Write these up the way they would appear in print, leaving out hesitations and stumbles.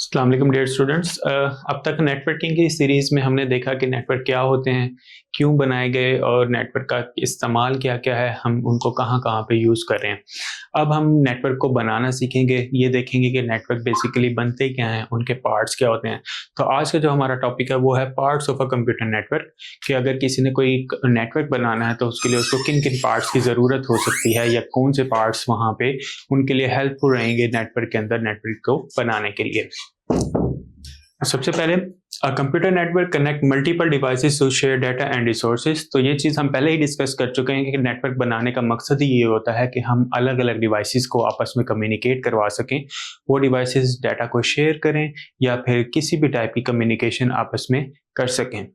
अस्सलाम वालेकुम dear students. अब तक नेटवर्किंग की सीरीज़ में हमने देखा कि नेटवर्क क्या होते हैं, क्यों बनाए गए और नेटवर्क का इस्तेमाल क्या-क्या है, हम उनको कहाँ-कहाँ पे यूज़ कर रहे हैं। अब हम नेटवर्क को बनाना सीखेंगे, ये देखेंगे कि नेटवर्क बेसिकली बनते क्या हैं, उनके पार्ट्स क्या होते हैं। तो आज का जो हमारा टॉपिक है वो है parts of a computer network, कि अगर किसी ने कोई नेटवर्क बनाना है तो उसके लिए उसको किन-किन पार्ट्स की ज़रूरत हो सकती है या कौन से पार्ट्स वहाँ पे उनके लिए हेल्पफुल रहेंगे नेटवर्क के अंदर नेटवर्क को बनाने के लिए। सबसे पहले computer network connect multiple devices to share data and resources. तो ये चीज़ हम पहले ही डिस्कस कर चुके हैं कि नेटवर्क बनाने का मकसद ही ये होता है कि हम अलग अलग डिवाइसेस को आपस में कम्युनिकेट करवा सकें, वो डिवाइसेस डाटा को शेयर करें या फिर किसी भी टाइप की कम्युनिकेशन आपस में कर सकें।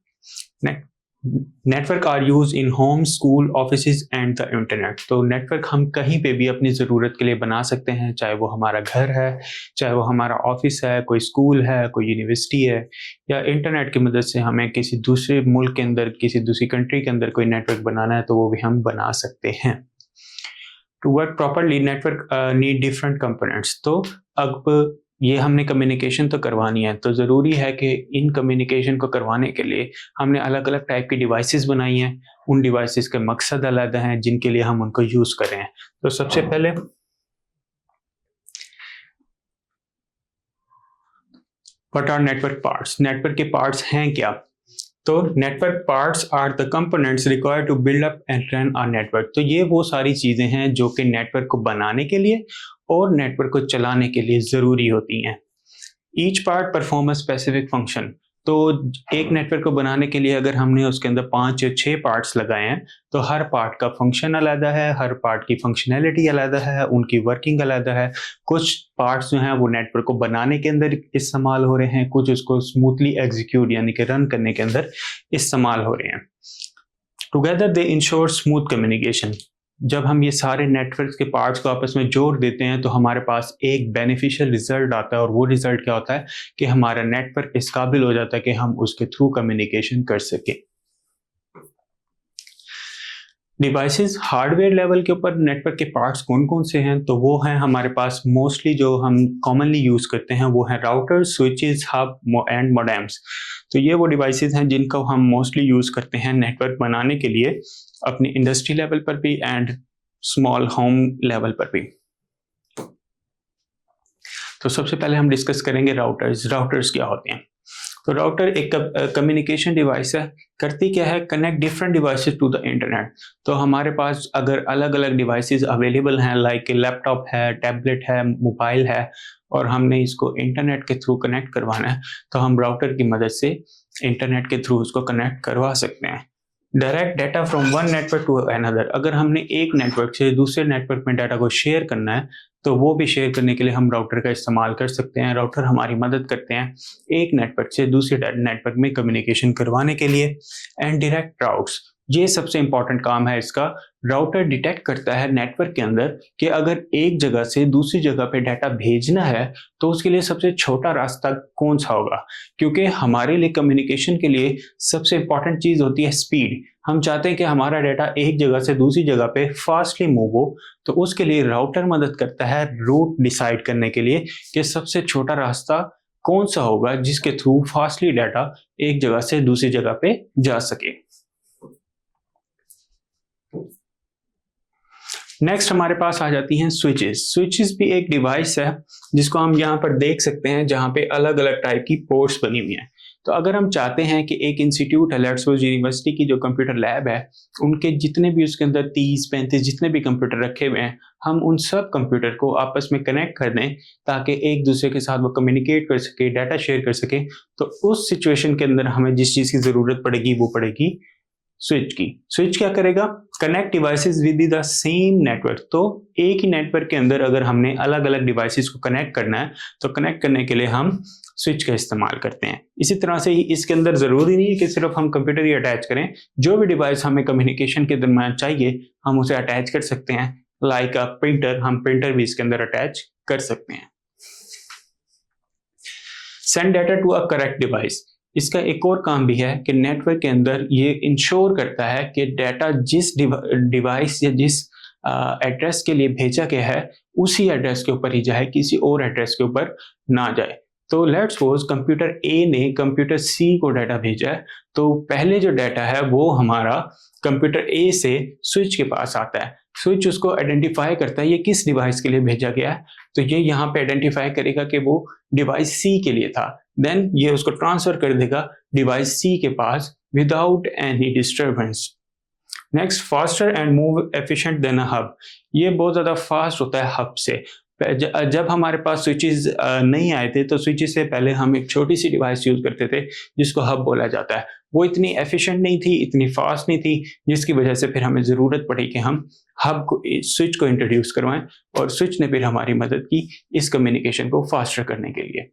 Network are use in home, school, office and the internet. तो नेटवर्क हम कहीं पे भी अपनी ज़रूरत के लिए बना सकते हैं, चाहे वो हमारा घर है, चाहे वो हमारा ऑफिस है, कोई स्कूल है, कोई यूनिवर्सिटी है, या इंटरनेट की मदद से हमें किसी दूसरे मुल्क के अंदर, किसी दूसरी कंट्री के अंदर कोई नेटवर्क बनाना है तो वो भी हम बना सकते हैं। To work properly network need different components. तो अब ये हमने कम्युनिकेशन तो करवानी है, तो ज़रूरी है कि इन कम्युनिकेशन को करवाने के लिए हमने अलग अलग टाइप की डिवाइसेस बनाई हैं। उन डिवाइसेस के मकसद अलग हैं जिनके लिए हम उनको यूज़ कर रहे हैं। तो सबसे पहले what are network parts. Network के पार्ट्स हैं क्या? तो network parts are the components required to build up and run our network. तो ये वो सारी चीज़ें हैं जो कि नेटवर्क को बनाने के लिए और नेटवर्क को चलाने के लिए ज़रूरी होती हैं। Each part perform a specific function. तो एक नेटवर्क को बनाने के लिए अगर हमने उसके अंदर 5 या 6 पार्ट्स लगाए हैं तो हर पार्ट का फंक्शन अलग है, हर पार्ट की फंक्शनैलिटी अलग है, उनकी वर्किंग अलग है। कुछ पार्ट्स जो हैं वो नेटवर्क को बनाने के अंदर इस्तेमाल हो रहे हैं, कुछ उसको स्मूथली एग्जीक्यूट यानी कि रन करने के अंदर इस्तेमाल हो रहे हैं। Together they ensure smooth communication. जब हम ये सारे नेटवर्क के पार्ट्स को आपस में जोड़ देते हैं तो हमारे पास एक बेनिफिशियल रिजल्ट आता है, और वो रिजल्ट क्या होता है कि हमारा नेटवर्क इस काबिल हो जाता है कि हम उसके थ्रू कम्युनिकेशन कर सकें। डिवाइसेस हार्डवेयर लेवल के ऊपर नेटवर्क के पार्ट्स कौन कौन से हैं? तो वो हैं हमारे पास मोस्टली जो हम कॉमनली यूज करते हैं वो हैं router, switches, hub and modems. तो ये वो डिवाइसेस हैं जिनको हम मोस्टली यूज करते हैं नेटवर्क बनाने के लिए, अपनी इंडस्ट्री लेवल पर भी एंड स्मॉल होम लेवल पर भी। तो सबसे पहले हम डिस्कस करेंगे राउटर्स। राउटर्स क्या होते हैं? तो राउटर एक कम्युनिकेशन डिवाइस है। करती क्या है? Connect different devices to the internet. तो हमारे पास अगर अलग अलग डिवाइसेस अवेलेबल हैं, लाइक लैपटॉप है, टैबलेट है, मोबाइल है, और हमने इसको इंटरनेट के थ्रू कनेक्ट करवाना है, तो हम राउटर की मदद से इंटरनेट के थ्रू उसको कनेक्ट करवा सकते हैं। Direct data from one network to another. अगर हमने एक नेटवर्क से दूसरे नेटवर्क में डाटा को शेयर करना है तो वो भी शेयर करने के लिए हम राउटर का इस्तेमाल कर सकते हैं। राउटर हमारी मदद करते हैं एक नेटवर्क से दूसरे नेटवर्क में कम्युनिकेशन करवाने के लिए। एंड डायरेक्ट राउट्स, ये सबसे इंपॉर्टेंट काम है इसका। राउटर डिटेक्ट करता है नेटवर्क के अंदर कि अगर एक जगह से दूसरी जगह पे डाटा भेजना है तो उसके लिए सबसे छोटा रास्ता कौन सा होगा, क्योंकि हमारे लिए कम्युनिकेशन के लिए सबसे इंपॉर्टेंट चीज़ होती है स्पीड। हम चाहते हैं कि हमारा डाटा एक जगह से दूसरी जगह पे फास्टली मूव हो, तो उसके लिए राउटर मदद करता है रूट डिसाइड करने के लिए कि सबसे छोटा रास्ता कौन सा होगा जिसके थ्रू फास्टली डाटा एक जगह से दूसरी जगह पे जा सके। नेक्स्ट हमारे पास आ जाती हैं स्विचेस। स्विचेस भी एक डिवाइस है जिसको हम यहाँ पर देख सकते हैं, जहाँ पे अलग अलग टाइप की पोर्ट्स बनी हुई हैं। तो अगर हम चाहते हैं कि एक इंस्टीट्यूट है, लेट्स सपोज यूनिवर्सिटी की जो कंप्यूटर लैब है, उनके जितने भी उसके अंदर 30-35 जितने भी कंप्यूटर रखे हुए हैं, हम उन सब कंप्यूटर को आपस में कनेक्ट कर दें ताकि एक दूसरे के साथ वो कम्युनिकेट कर सके, डाटा शेयर कर सके। तो उस सिचुएशन के अंदर हमें जिस चीज़ की ज़रूरत पड़ेगी वो पड़ेगी स्विच की। स्विच क्या करेगा? Connect devices with the same network. तो एक ही नेटवर्क के अंदर अगर हमने अलग अलग डिवाइसेस को कनेक्ट करना है तो कनेक्ट करने के लिए हम स्विच का इस्तेमाल करते हैं। इसी तरह से ही इसके अंदर ज़रूरी नहीं है कि सिर्फ हम कंप्यूटर ही अटैच करें, जो भी डिवाइस हमें कम्युनिकेशन के दरम्यान चाहिए हम उसे अटैच कर सकते हैं। लाइक अ प्रिंटर, हम प्रिंटर भी इसके अंदर अटैच कर सकते हैं। Send data to a correct device. इसका एक और काम भी है कि नेटवर्क के अंदर ये इंश्योर करता है कि डाटा जिस डिवाइस या जिस एड्रेस के लिए भेजा गया है उसी एड्रेस के ऊपर ही जाए, किसी और एड्रेस के ऊपर ना जाए। तो लेट्स सपोज कंप्यूटर ए ने कंप्यूटर सी को डाटा भेजा है, तो पहले जो डाटा है वो हमारा कंप्यूटर ए से स्विच के पास आता है। स्विच उसको आइडेंटिफाई करता है ये किस डिवाइस के लिए भेजा गया है, तो ये यहाँ पे आइडेंटिफाई करेगा कि वो डिवाइस सी के लिए था। देन ये उसको ट्रांसफर कर देगा डिवाइस सी के पास without any disturbance. Next, faster and move efficient than a hub. ये बहुत ज़्यादा फास्ट होता है हब से। जब हमारे पास स्विचेस नहीं आए थे, तो स्विचेस से पहले हम एक छोटी सी डिवाइस यूज़ करते थे जिसको हब बोला जाता है। वो इतनी एफिशिएंट नहीं थी, इतनी फास्ट नहीं थी, जिसकी वजह से फिर हमें ज़रूरत पड़ी कि हम हब को, स्विच को इंट्रोड्यूस करवाएं, और स्विच ने फिर हमारी मदद की इस कम्युनिकेशन को फास्टर करने के लिए।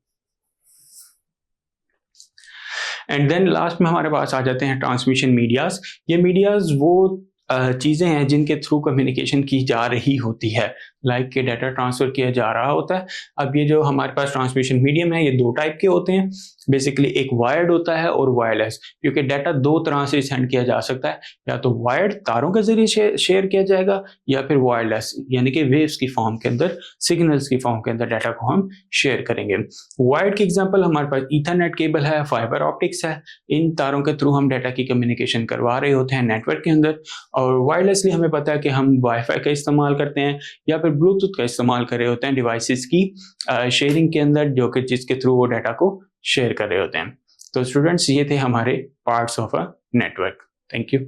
एंड देन लास्ट में हमारे पास आ जाते हैं ट्रांसमिशन मीडियाज। ये मीडियाज वो चीज़ें हैं जिनके थ्रू कम्युनिकेशन की जा रही होती है, लाइक के डाटा ट्रांसफ़र किया जा रहा होता है। अब ये जो हमारे पास ट्रांसमिशन मीडियम है, ये दो टाइप के होते हैं। बेसिकली एक वायर्ड होता है और वायरलेस, क्योंकि डाटा दो तरह से सेंड किया जा सकता है, या तो वायर्ड तारों के जरिए शेयर किया जाएगा, या फिर वायरलेस यानी कि वेव्स की फॉर्म के अंदर, सिग्नल्स की फॉर्म के अंदर डाटा को हम शेयर करेंगे। वायर्ड की एग्जांपल हमारे पास ईथरनेट केबल है, फाइबर ऑप्टिक्स है। इन तारों के थ्रू हम डाटा की कम्युनिकेशन करवा रहे होते हैं नेटवर्क के अंदर। और वायरलेसली हमें पता है कि हम वाईफाई का इस्तेमाल करते हैं या फिर ब्लूटूथ का इस्तेमाल कर रहे होते हैं डिवाइसेस की शेयरिंग के अंदर, जो कि जिसके थ्रू वो डाटा को शेयर कर रहे होते हैं। तो स्टूडेंट्स, ये थे हमारे parts of a network. Thank you.